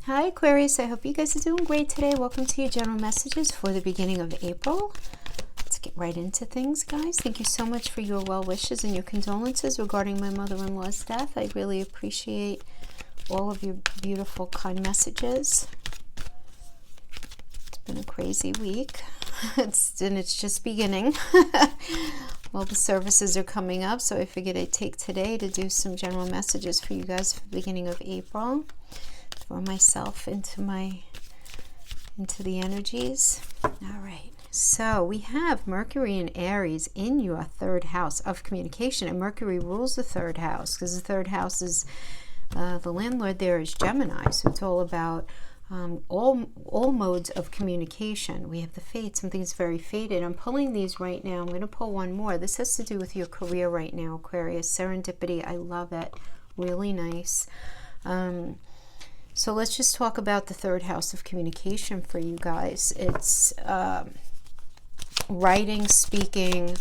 Hi Aquarius, I hope you guys are doing great today. Welcome to your general messages for the beginning of April. Let's get right into things, guys. Thank you so much for your well wishes and your condolences regarding my mother-in-law's death. I really appreciate all of your beautiful, kind messages. It's been a crazy week. It's just beginning. Well, the services are coming up, so I figured I'd take today to do some general messages for you guys for the beginning of April. Throw myself into the energies. All right, so we have Mercury and Aries in your third house of communication, and Mercury rules the third house because the third house is the landlord there is Gemini, so it's all about all modes of communication. We have the fate, something that's very fated. I'm pulling these right now. I'm going to pull one more. This has to do with your career right now, Aquarius. Serendipity, I love it. Really nice. So let's just talk about the third house of communication for you guys. It's writing, speaking,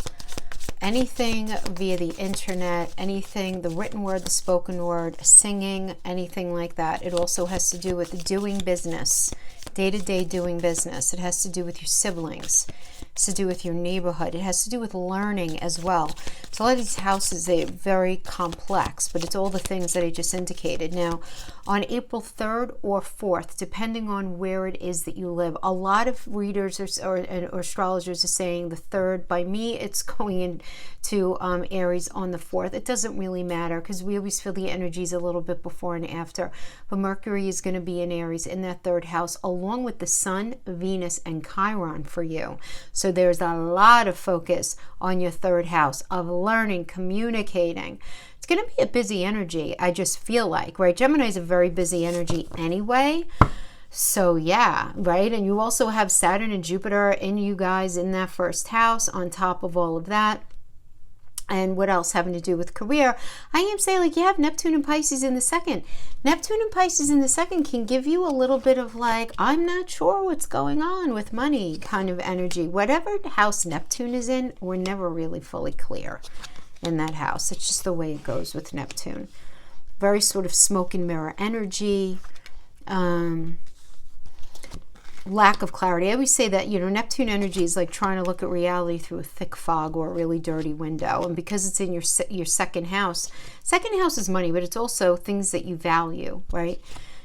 anything via the internet, anything, the written word, the spoken word, singing, anything like that. It also has to do with doing business, day-to-day doing business. It has to do with your siblings. It has to do with your neighborhood. It has to do with learning as well. So a lot of these houses, they're very complex, but it's all the things that I just indicated. Now, on April 3rd or 4th, depending on where it is that you live, a lot of readers or astrologers are saying the 3rd. By me, it's going into Aries on the 4th. It doesn't really matter because we always feel the energies a little bit before and after. But Mercury is going to be in Aries in that third house, along with the Sun, Venus, and Chiron for you. So there's a lot of focus on your third house of learning, communicating. It's going to be a busy energy, I just feel like, right? Gemini is a very busy energy anyway. So yeah, right? And you also have Saturn and Jupiter in you guys in that first house on top of all of that. And what else having to do with career? I am saying, like, you have Neptune and Pisces in the second. Neptune and Pisces in the second can give you a little bit of like, I'm not sure what's going on with money kind of energy. Whatever house Neptune is in, we're never really fully clear in that house. It's just the way it goes with Neptune. Very sort of smoke and mirror energy. Lack of clarity. I always say that, you know, Neptune energy is like trying to look at reality through a thick fog or a really dirty window. And because it's in your second house is money, but it's also things that you value, right?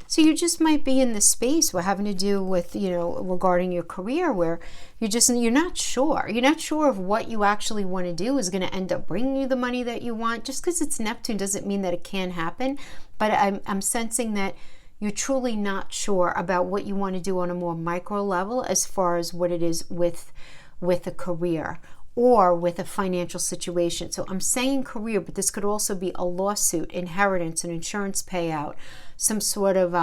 So you just might be in this space where having to do with, you know, regarding your career where you're not sure. You're not sure of what you actually want to do is going to end up bringing you the money that you want. Just because it's Neptune doesn't mean that it can happen. But I'm sensing that you're truly not sure about what you want to do on a more micro level as far as what it is with a career or with a financial situation. So I'm saying career, but this could also be a lawsuit, inheritance, an insurance payout, some sort of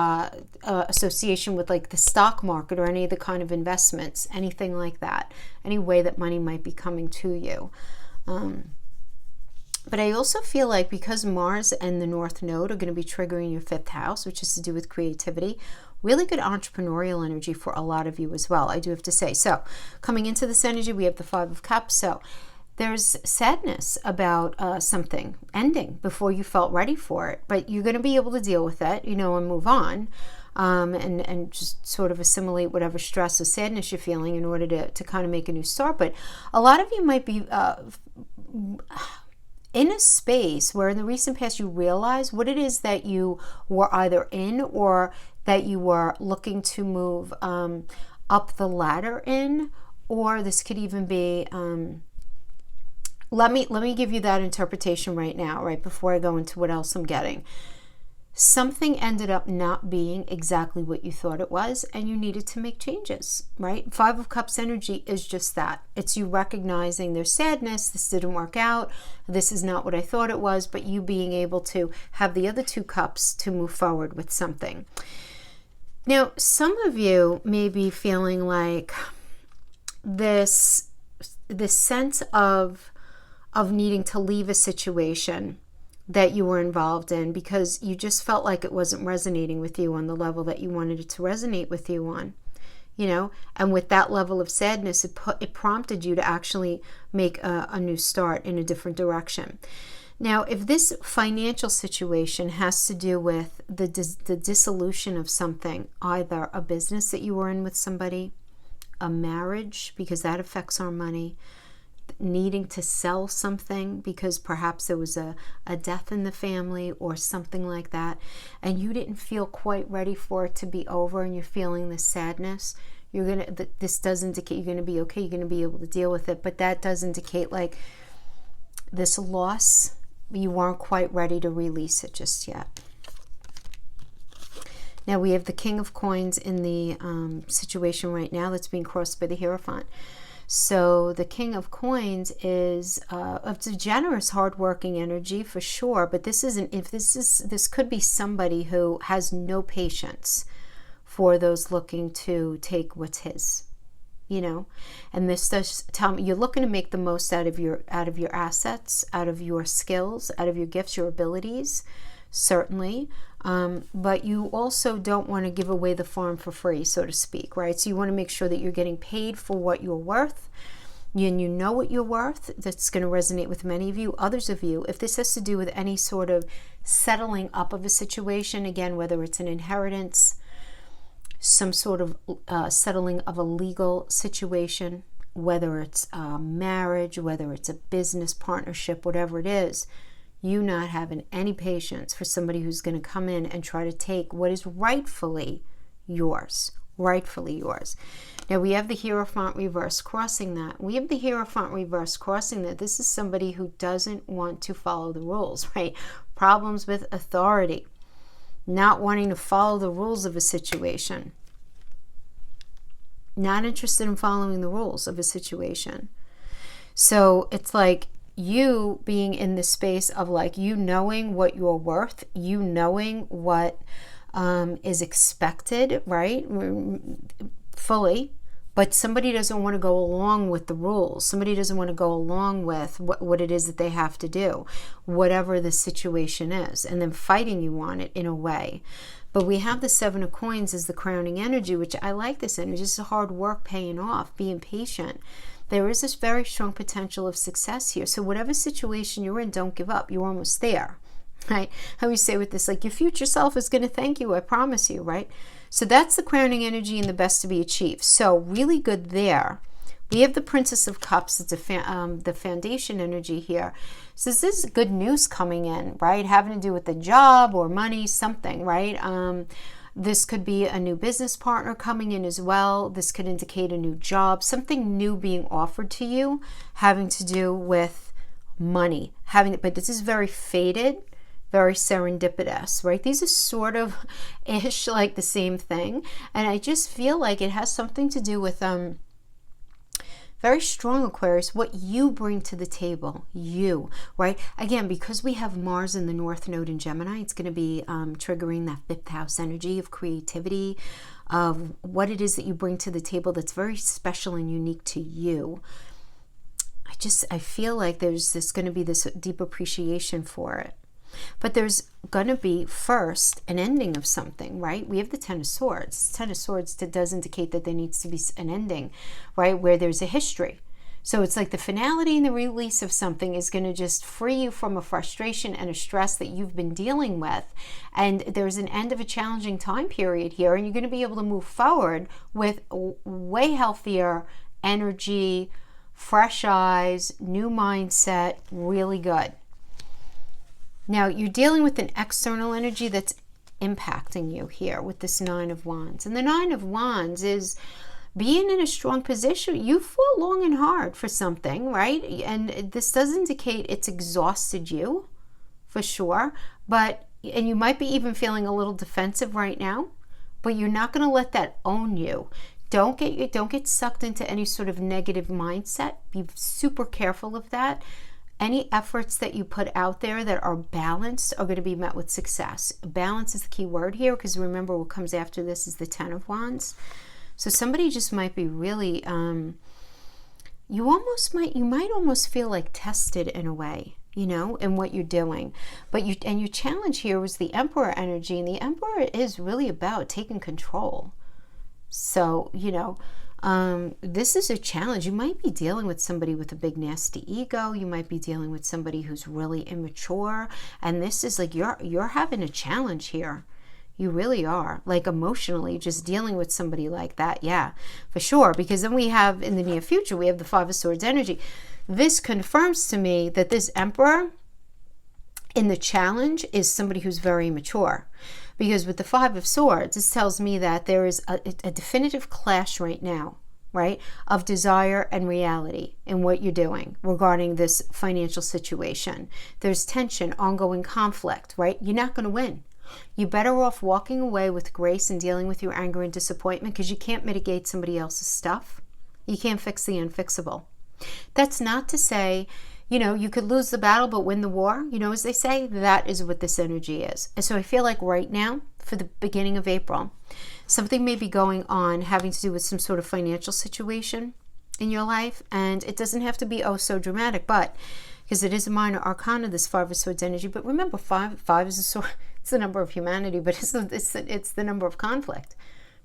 association with like the stock market or any of the kind of investments, anything like that, any way that money might be coming to you. But I also feel like because Mars and the North Node are going to be triggering your 5th house, which is to do with creativity, really good entrepreneurial energy for a lot of you as well, I do have to say. So coming into this energy, we have the 5 of Cups. So there's sadness about something ending before you felt ready for it. But you're going to be able to deal with it, you know, and move on. And just sort of assimilate whatever stress or sadness you're feeling in order to kind of make a new start. But a lot of you might be in a space where in the recent past you realize what it is that you were either in or that you were looking to move up the ladder in, or this could even be let me give you that interpretation right now, right before I go into what else I'm getting. Something ended up not being exactly what you thought it was, and you needed to make changes, right? 5 of Cups energy is just that. It's you recognizing there's sadness, this didn't work out, this is not what I thought it was, but you being able to have the other 2 cups to move forward with something. Now, some of you may be feeling like this sense of needing to leave a situation that you were involved in because you just felt like it wasn't resonating with you on the level that you wanted it to resonate with you on, you know, and with that level of sadness, it prompted you to actually make a new start in a different direction. Now, if this financial situation has to do with the dissolution of something, either a business that you were in with somebody, a marriage, because that affects our money, needing to sell something because perhaps there was a death in the family or something like that, and you didn't feel quite ready for it to be over and you're feeling this sadness, this does indicate you're going to be okay, you're going to be able to deal with it, but that does indicate like this loss, you weren't quite ready to release it just yet. Now we have the King of Coins in the situation right now that's being crossed by the Hierophant. So the King of Coins is it's a generous, hardworking energy for sure, but this could be somebody who has no patience for those looking to take what's his, you know. And this does tell me you're looking to make the most out of your assets, out of your skills, out of your gifts, your abilities, certainly. But you also don't want to give away the farm for free, so to speak, right? So you want to make sure that you're getting paid for what you're worth, and you know what you're worth. That's going to resonate with many of you. Others of you, if this has to do with any sort of settling up of a situation, again, whether it's an inheritance, some sort of settling of a legal situation, whether it's a marriage, whether it's a business partnership, whatever it is, you not having any patience for somebody who's going to come in and try to take what is rightfully yours. Now we have the Hierophant reverse crossing that. This is somebody who doesn't want to follow the rules, right? Problems with authority, not wanting to follow the rules of a situation, not interested in following the rules of a situation. So it's like you being in the space of like you knowing what you're worth, you knowing what is expected, right? Fully. But somebody doesn't want to go along with the rules. Somebody doesn't want to go along with what it is that they have to do, whatever the situation is, and then fighting you on it in a way. But we have the Seven of Coins as the crowning energy, which I like this energy. It's hard work paying off, being patient. There is this very strong potential of success here. So whatever situation you're in, don't give up. You're almost there, right? How we say with this, like your future self is going to thank you, I promise you, right? So that's the crowning energy and the best to be achieved. So really good there. We have the Princess of Cups. It's the foundation energy here. So this is good news coming in, right? Having to do with the job or money, something, right? This could be a new business partner coming in as well. This could indicate a new job, something new being offered to you, having to do with money. But this is very fated, very serendipitous, right? These are sort of ish like the same thing. And I just feel like it has something to do with very strong, Aquarius, what you bring to the table, you, right? Again, because we have Mars in the North Node in Gemini, it's going to be triggering that 5th house energy of creativity, of what it is that you bring to the table that's very special and unique to you. I feel like there's going to be this deep appreciation for it. But there's going to be first an ending of something, right? We have the Ten of Swords. Ten of Swords does indicate that there needs to be an ending, right? Where there's a history. So it's like the finality and the release of something is going to just free you from a frustration and a stress that you've been dealing with. And there's an end of a challenging time period here, and you're going to be able to move forward with way healthier energy, fresh eyes, new mindset, really good. Now, you're dealing with an external energy that's impacting you here with this Nine of Wands. And the Nine of Wands is being in a strong position. You fought long and hard for something, right? And this does indicate it's exhausted you, for sure. And you might be even feeling a little defensive right now, but you're not going to let that own you. Don't get sucked into any sort of negative mindset. Be super careful of that. Any efforts that you put out there that are balanced are going to be met with success. Balance is the key word here, because remember what comes after this is the Ten of Wands. So somebody just might be really, you might almost feel like tested in a way, you know, in what you're doing. And your challenge here was the Emperor energy, and the Emperor is really about taking control. So, you know, This is a challenge. You might be dealing with somebody with a big nasty ego. You might be dealing with somebody who's really immature. And this is like, you're having a challenge here. You really are, like emotionally, just dealing with somebody like that. Yeah, for sure. Because then we have, in the near future, we have the Five of Swords energy. This confirms to me that this Emperor in the challenge is somebody who's very mature. Because with the Five of Swords, this tells me that there is a definitive clash right now, right, of desire and reality in what you're doing regarding this financial situation. There's tension, ongoing conflict, right? You're not going to win. You're better off walking away with grace and dealing with your anger and disappointment, because you can't mitigate somebody else's stuff. You can't fix the unfixable. That's not to say, you know, you could lose the battle but win the war. You know, as they say, that is what this energy is. And so I feel like right now, for the beginning of April, something may be going on having to do with some sort of financial situation in your life. And it doesn't have to be oh so dramatic, but because it is a minor arcana, this Five of Swords energy. But remember, five is a sword. It's the number of humanity, but it's the number of conflict,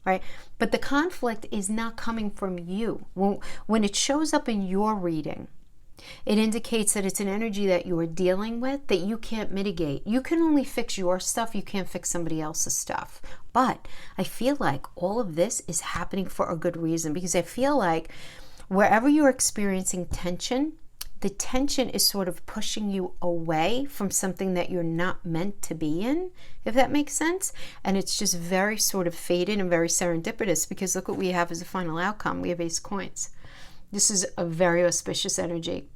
right? But the conflict is not coming from you. When it shows up in your reading, it indicates that it's an energy that you are dealing with that you can't mitigate. You can only fix your stuff. You can't fix somebody else's stuff. But I feel like all of this is happening for a good reason, because I feel like wherever you're experiencing tension, the tension is sort of pushing you away from something that you're not meant to be in, if that makes sense. And it's just very sort of fated and very serendipitous, because look what we have as a final outcome. We have Ace of Coins. This is a very auspicious energy,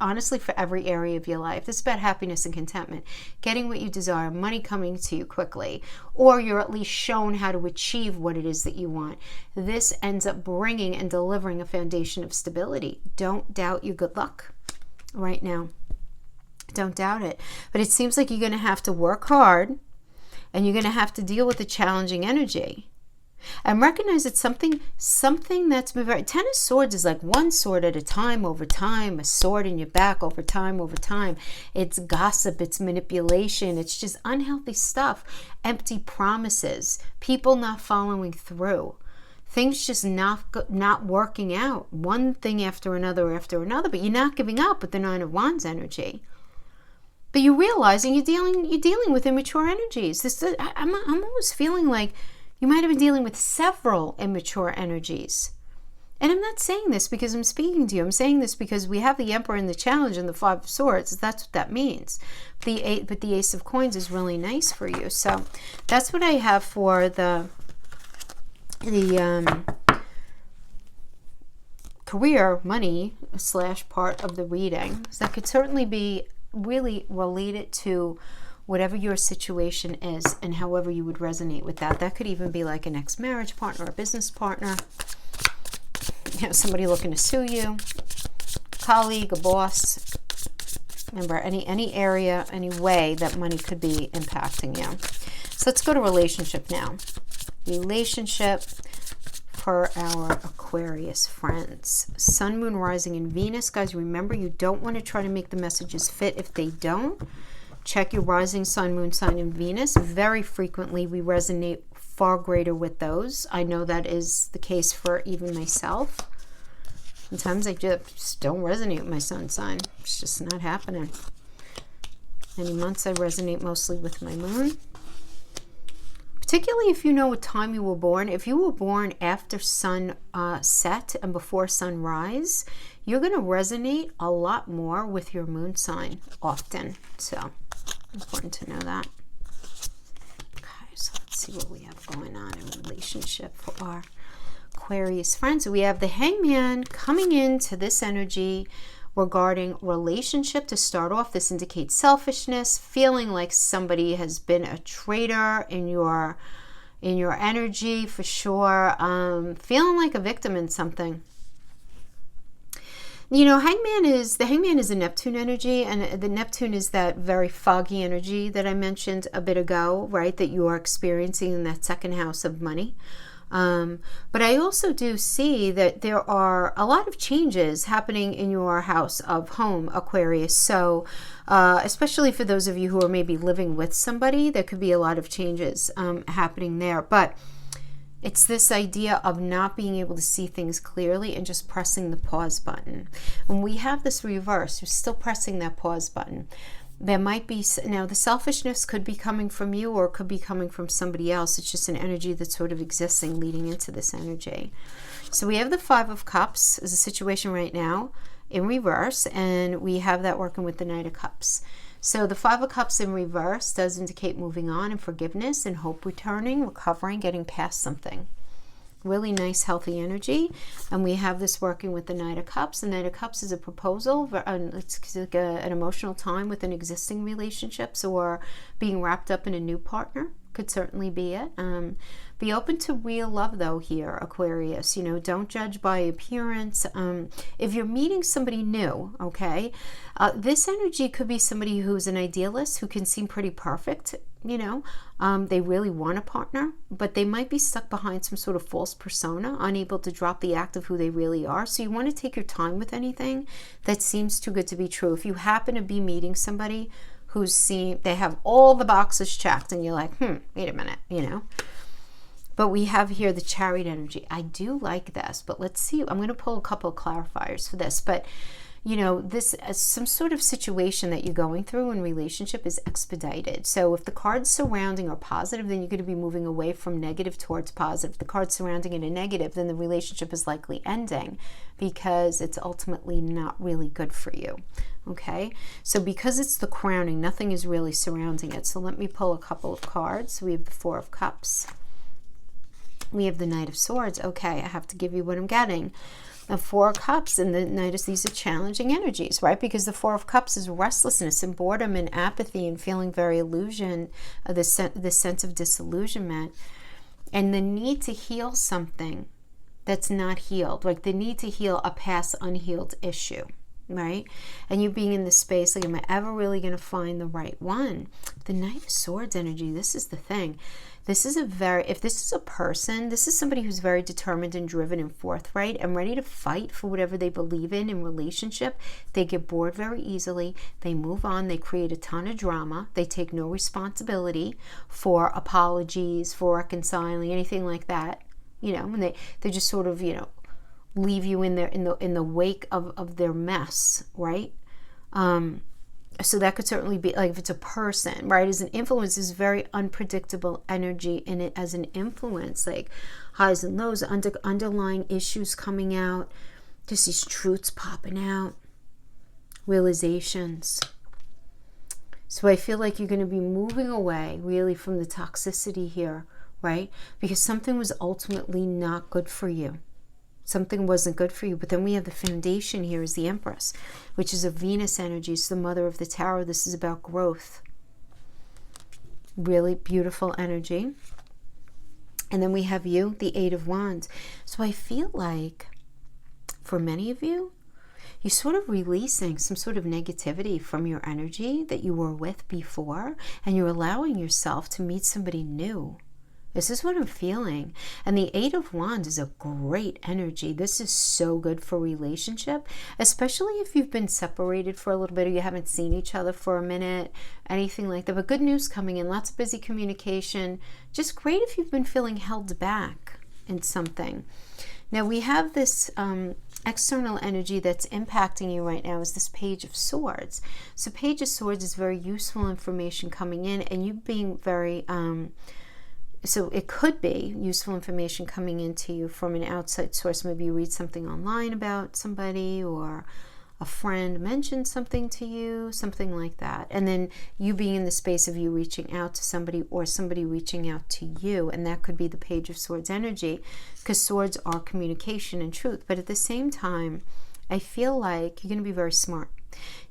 honestly, for every area of your life. This is about happiness and contentment, getting what you desire, money coming to you quickly, or you're at least shown how to achieve what it is that you want. This ends up bringing and delivering a foundation of stability. Don't doubt your good luck right now. Don't doubt it. But it seems like you're going to have to work hard, and you're going to have to deal with the challenging energy. And recognize it's something that's been very... Ten of Swords is like one sword at a time, over time, a sword in your back, over time, over time. It's gossip, it's manipulation, it's just unhealthy stuff. Empty promises, people not following through, things just not working out. One thing after another, but you're not giving up with the Nine of Wands energy. But you're realizing you're dealing with immature energies. I'm almost feeling like you might have been dealing with several immature energies. And I'm not saying this because I'm speaking to you. I'm saying this because we have the Emperor in the challenge and the Five of Swords. That's what that means. But the Ace of Coins is really nice for you. So that's what I have for the career, money / part of the reading. So that could certainly be really related to whatever your situation is and however you would resonate with that. That could even be like an ex-marriage partner, a business partner, you know, somebody looking to sue you, colleague, a boss. Remember, any area, any way that money could be impacting you. So let's go to relationship now. Relationship for our Aquarius friends. Sun, Moon, Rising, and Venus. Guys, remember, you don't want to try to make the messages fit if they don't. Check your rising sign, moon sign, and Venus. Very frequently, we resonate far greater with those. I know that is the case for even myself. Sometimes I just don't resonate with my sun sign. It's just not happening. Many months I resonate mostly with my moon. Particularly if you know what time you were born. If you were born after sun set and before sunrise, you're going to resonate a lot more with your moon sign often. So important to know that. Okay, so let's see what we have going on in relationship for our Aquarius friends. We have the Hangman coming into this energy regarding relationship. To start off, this indicates selfishness, feeling like somebody has been a traitor in your energy, for sure. Feeling like a victim in something. You know, the Hangman is a Neptune energy, and the Neptune is that very foggy energy that I mentioned a bit ago, right? That you are experiencing in that second house of money. But I also do see that there are a lot of changes happening in your house of home, Aquarius. So especially for those of you who are maybe living with somebody, there could be a lot of changes happening there. But It's this idea of not being able to see things clearly and just pressing the pause button. When we have this reverse, you're still pressing that pause button. There might be, now the selfishness could be coming from you or it could be coming from somebody else. It's just an energy that's sort of existing leading into this energy. So we have the Five of Cups as a situation right now in reverse, and we have that working with the Knight of Cups. So the Five of Cups in reverse does indicate moving on and forgiveness and hope returning, recovering, getting past something. Really nice, healthy energy. And we have this working with the Knight of Cups. The Knight of Cups is a proposal. It's like an emotional time with an existing relationships or being wrapped up in a new partner. Could certainly be it. Be open to real love though here, Aquarius. You know, don't judge by appearance. If you're meeting somebody new, okay, this energy could be somebody who's an idealist who can seem pretty perfect. You know, they really want a partner, but they might be stuck behind some sort of false persona, unable to drop the act of who they really are. So you want to take your time with anything that seems too good to be true. If you happen to be meeting somebody they have all the boxes checked and you're like, wait a minute, you know. But we have here the Chariot energy. I do like this, but let's see. I'm going to pull a couple of clarifiers for this. But, you know, this some sort of situation that you're going through in relationship is expedited. So if the cards surrounding are positive, then you're going to be moving away from negative towards positive. If the cards surrounding it are negative, then the relationship is likely ending because it's ultimately not really good for you. Okay, so because it's the crowning, nothing is really surrounding it. So let me pull a couple of cards. We have the Four of Cups. We have the Knight of Swords. Okay, I have to give you what I'm getting. The Four of Cups and the Knight of, these are challenging energies, right? Because the Four of Cups is restlessness and boredom and apathy and feeling very illusion, the sense of disillusionment and the need to heal something that's not healed, like the need to heal a past unhealed issue. Right? And you being in this space, like, am I ever really going to find the right one? The Knight of Swords energy, this is the thing. This is if this is a person, this is somebody who's very determined and driven and forthright and ready to fight for whatever they believe in relationship. They get bored very easily. They move on. They create a ton of drama. They take no responsibility for apologies, for reconciling, anything like that. You know, and they just sort of, you know, leave you in the wake of their mess, right? So that could certainly be, like, if it's a person, right? As an influence, is very unpredictable energy in it as an influence, like highs and lows, underlying issues coming out, just these truths popping out, realizations. So I feel like you're going to be moving away really from the toxicity here, right? Because something was ultimately not good for you. Something wasn't good for you. But then we have the foundation here is the Empress, which is a Venus energy. It's the mother of the tower. This is about growth. Really beautiful energy. And then we have you, the Eight of Wands. So I feel like for many of you, you're sort of releasing some sort of negativity from your energy that you were with before, and you're allowing yourself to meet somebody new. This is what I'm feeling. And the Eight of Wands is a great energy. This is so good for relationship, especially if you've been separated for a little bit or you haven't seen each other for a minute, anything like that. But good news coming in, lots of busy communication. Just great if you've been feeling held back in something. Now we have this external energy that's impacting you right now is this Page of Swords. So Page of Swords is very useful information coming in, and you being very... So it could be useful information coming into you from an outside source. Maybe you read something online about somebody, or a friend mentioned something to you, something like that. And then you being in the space of you reaching out to somebody or somebody reaching out to you. And that could be the Page of Swords energy, because swords are communication and truth. But at the same time, I feel like you're going to be very smart.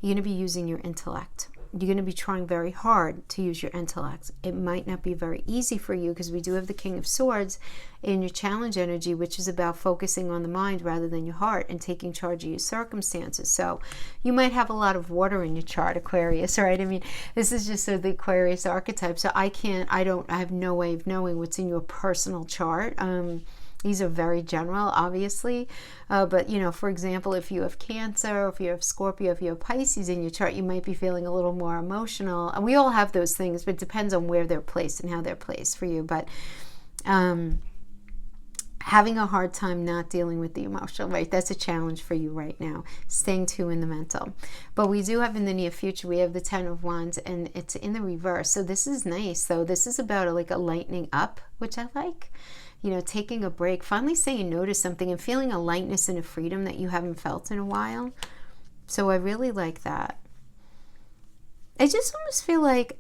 You're going to be using your intellect. You're going to be trying very hard to use your intellect. It might not be very easy for you, because we do have the King of Swords in your challenge energy, which is about focusing on the mind rather than your heart and taking charge of your circumstances. So you might have a lot of water in your chart, Aquarius, right? I mean, this is just the Aquarius archetype. So I have no way of knowing what's in your personal chart. These are very general, obviously. But, you know, for example, if you have Cancer, if you have Scorpio, if you have Pisces in your chart, you might be feeling a little more emotional. And we all have those things, but it depends on where they're placed and how they're placed for you. But having a hard time not dealing with the emotional, right? That's a challenge for you right now, staying too in the mental. But we do have in the near future, we have the 10 of Wands, and it's in the reverse. So this is nice. So this is about like a lightening up, which I like. You know, taking a break, finally saying no to something and feeling a lightness and a freedom that you haven't felt in a while. So I really like that. I just almost feel like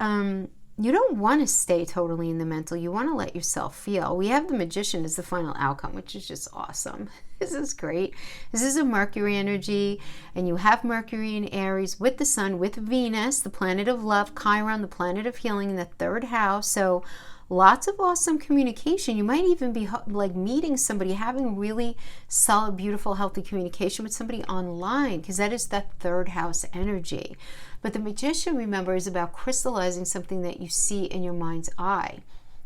you don't want to stay totally in the mental. You want to let yourself feel. We have the Magician as the final outcome, which is just awesome. This is great. This is a Mercury energy, and you have Mercury in Aries with the Sun, with Venus, the planet of love, Chiron, the planet of healing in the 3rd house. So lots of awesome communication. You might even be like meeting somebody, having really solid, beautiful, healthy communication with somebody online, because that is that 3rd house energy. But the Magician, remember, is about crystallizing something that you see in your mind's eye.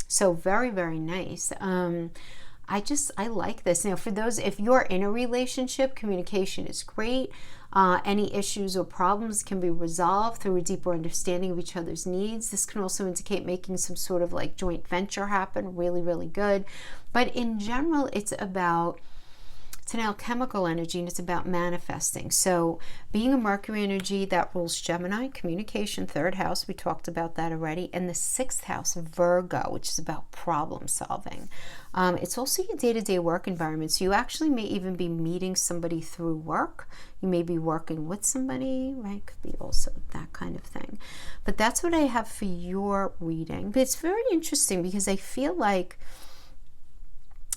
So very, very nice. I like this. Now, for those, if you're in a relationship, communication is great. Any issues or problems can be resolved through a deeper understanding of each other's needs. This can also indicate making some sort of like joint venture happen. Really, really good. But in general, it's an alchemical energy, and it's about manifesting. So being a Mercury energy, that rules Gemini, communication, 3rd house, we talked about that already, and the 6th house, Virgo, which is about problem solving. It's also your day-to-day work environment. So you actually may even be meeting somebody through work. You may be working with somebody, right? Could be also that kind of thing. But that's what I have for your reading. But it's very interesting because I feel like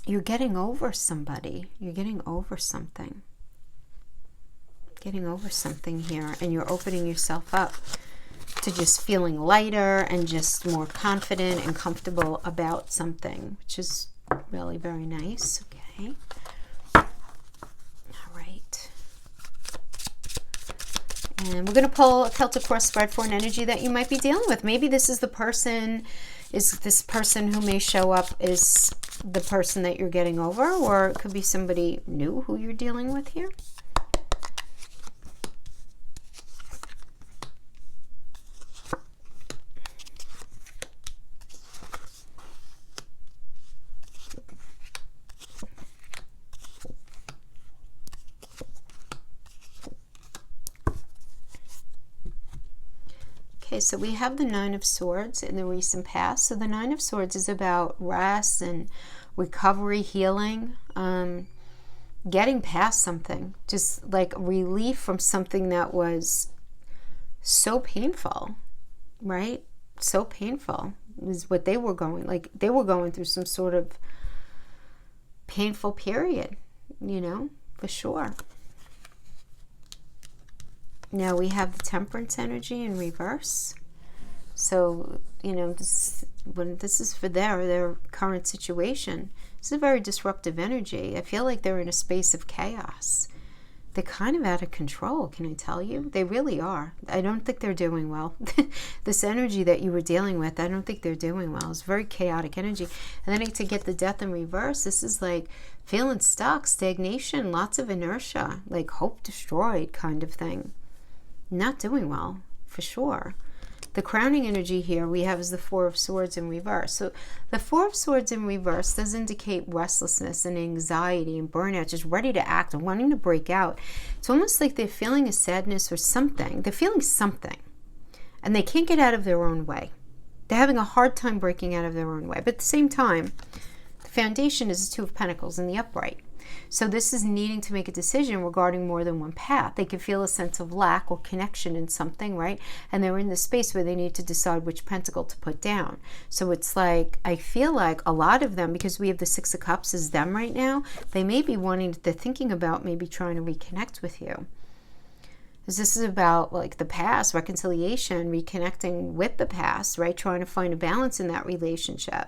you're getting over somebody. You're getting over something. Getting over something here. And you're opening yourself up to just feeling lighter and just more confident and comfortable about something, which is really very nice. Okay. All right. And we're going to pull a Celtic cross spread for an energy that you might be dealing with. Maybe this is the person, is this person who may show up is the person that you're getting over, or it could be somebody new who you're dealing with here. Okay, so we have the 9 of Swords in the recent past. So the 9 of Swords is about rest and recovery, healing, getting past something, just like relief from something that was so painful, right? So painful is what they were going, like they were going through some sort of painful period, you know, for sure. Now we have the Temperance energy in reverse. So, you know, when this is for their current situation, this is a very disruptive energy. I feel like they're in a space of chaos. They're kind of out of control, can I tell you? They really are. I don't think they're doing well. This energy that you were dealing with, I don't think they're doing well. It's very chaotic energy. And then to get the Death in reverse, this is like feeling stuck, stagnation, lots of inertia, like hope destroyed kind of thing. Not doing well, for sure. The crowning energy here we have is the 4 of Swords in reverse. So the 4 of Swords in reverse does indicate restlessness and anxiety and burnout, just ready to act and wanting to break out. It's almost like they're feeling a sadness or something. They're feeling something, and they can't get out of their own way. They're having a hard time breaking out of their own way. But at the same time, the foundation is the 2 of Pentacles in the upright. So this is needing to make a decision regarding more than one path. They can feel a sense of lack or connection in something, right? And they're in the space where they need to decide which pentacle to put down. So it's like, I feel like a lot of them, because we have the 6 of Cups as them right now, they may be they're thinking about maybe trying to reconnect with you. Because this is about like the past, reconciliation, reconnecting with the past, right? Trying to find a balance in that relationship.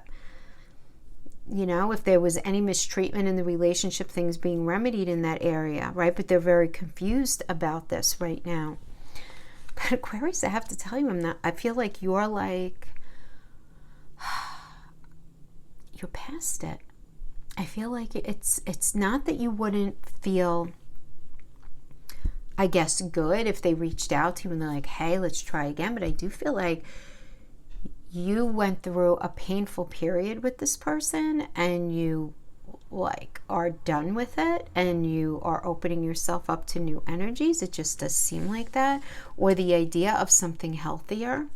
You know, if there was any mistreatment in the relationship, things being remedied in that area, right? But they're very confused about this right now. But Aquarius, I have to tell you, I feel like you're like, you're past it. I feel like it's not that you wouldn't feel, I guess, good if they reached out to you and they're like, hey, let's try again. But I do feel like you went through a painful period with this person and you like are done with it and you are opening yourself up to new energies. It just does seem like that. Or the idea of something healthier.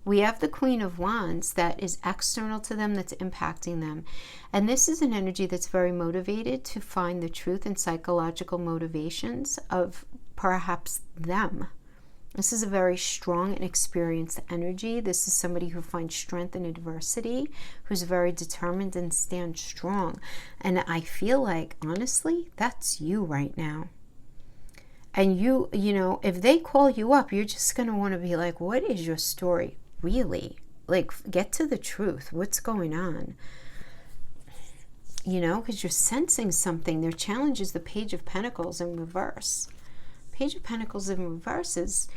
We have the Queen of Wands that is external to them, that's impacting them. And this is an energy that's very motivated to find the truth and psychological motivations of perhaps them. This is a very strong and experienced energy. This is somebody who finds strength in adversity, who's very determined and stands strong. And I feel like, honestly, that's you right now. And you know, if they call you up, you're just going to want to be like, what is your story? Really? Like, get to the truth. What's going on? You know, because you're sensing something. Their challenge is the Page of Pentacles in reverse. Page of Pentacles in reverse is,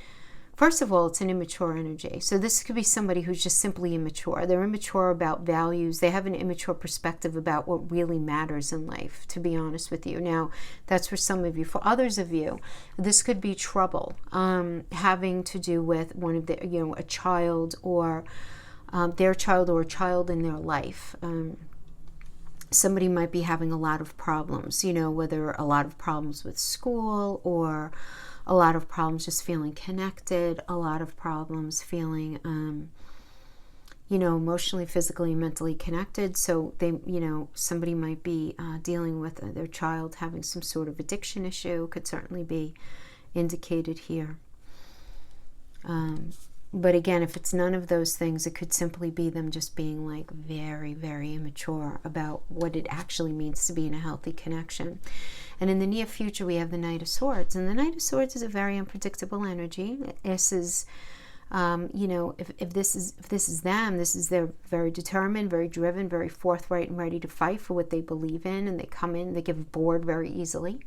first of all, it's an immature energy. So this could be somebody who's just simply immature. They're immature about values. They have an immature perspective about what really matters in life, to be honest with you. Now, that's for some of you. For others of you, this could be trouble having to do with one of the, you know, a child or their child or a child in their life. Somebody might be having a lot of problems, you know, whether a lot of problems with school or a lot of problems just feeling connected, a lot of problems feeling, you know, emotionally, physically, mentally connected. So they, you know, somebody might be dealing with their child having some sort of addiction issue, could certainly be indicated here. But again, if it's none of those things, it could simply be them just being like very, very immature about what it actually means to be in a healthy connection. And in the near future, we have the Knight of Swords. And the Knight of Swords is a very unpredictable energy. This is, you know, if this is them, this is they're very determined, very driven, very forthright and ready to fight for what they believe in. And they come in, they get bored very easily,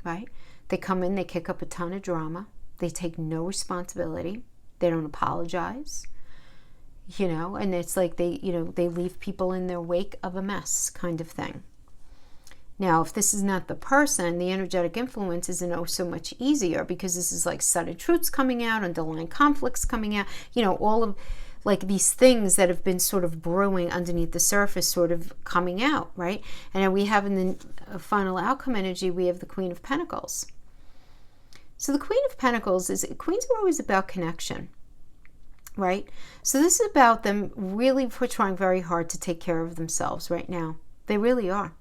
right? They come in, they kick up a ton of drama. They take no responsibility. They don't apologize, you know, and it's like they, you know, they leave people in their wake of a mess kind of thing. Now, if this is not the person, the energetic influence isn't oh so much easier, because this is like sudden truths coming out, underlying conflicts coming out, you know, all of like these things that have been sort of brewing underneath the surface sort of coming out, right? And then we have in the final outcome energy, we have the Queen of Pentacles. So the Queen of Pentacles is, queens are always about connection, right? So this is about them really trying very hard to take care of themselves right now. They really are.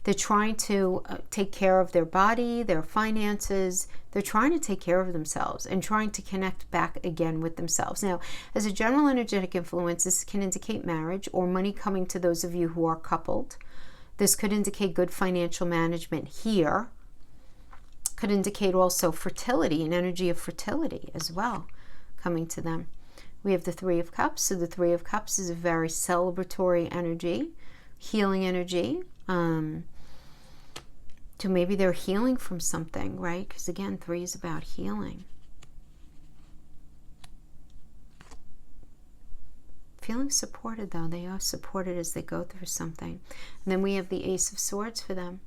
They're trying to take care of their body, their finances. They're trying to take care of themselves and trying to connect back again with themselves. Now, as a general energetic influence, this can indicate marriage or money coming to those of you who are coupled. This could indicate good financial management here. Could indicate also fertility, an energy of fertility as well coming to them. We have the Three of Cups. So the Three of Cups is a very celebratory energy, healing energy. So maybe they're healing from something, right? Because again, 3 is about healing. Feeling supported though. They are supported as they go through something. And then we have the Ace of Swords for them.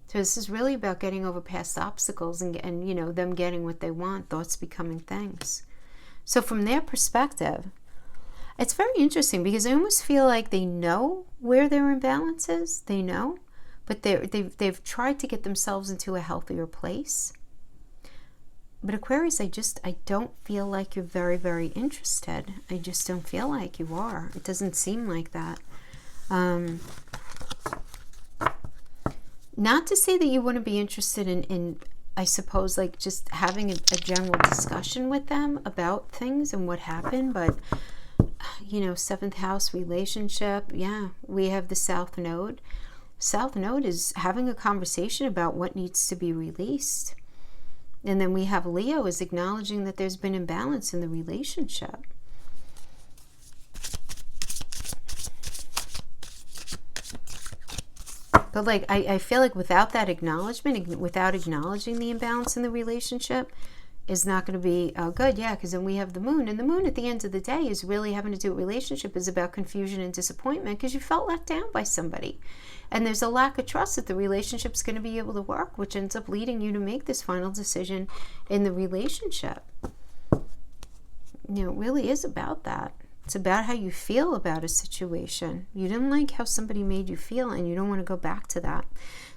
So this is really about getting over past obstacles and you know, them getting what they want, thoughts becoming things. So from their perspective, it's very interesting because I almost feel like they know where their imbalance is. They know, but they've tried to get themselves into a healthier place. But Aquarius, I don't feel like you're very, very interested. I just don't feel like you are. It doesn't seem like that. Not to say that you wouldn't be interested in I suppose, like just having a general discussion with them about things and what happened, but, you know, 7th house relationship, yeah, we have the South Node. South Node is having a conversation about what needs to be released. And then we have Leo is acknowledging that there's been imbalance in the relationship. But like, I feel like without that acknowledgement, without acknowledging the imbalance in the relationship, is not going to be good. Yeah, because then we have the moon. And the moon at the end of the day is really having to do with relationship, is about confusion and disappointment because you felt let down by somebody. And there's a lack of trust that the relationship's going to be able to work, which ends up leading you to make this final decision in the relationship. You know, it really is about that. It's about how you feel about a situation. You didn't like how somebody made you feel, and you don't want to go back to that.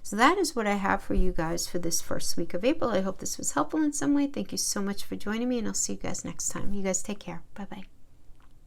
So that is what I have for you guys for this first week of April. I hope this was helpful in some way. Thank you so much for joining me, and I'll see you guys next time. You guys take care. Bye-bye.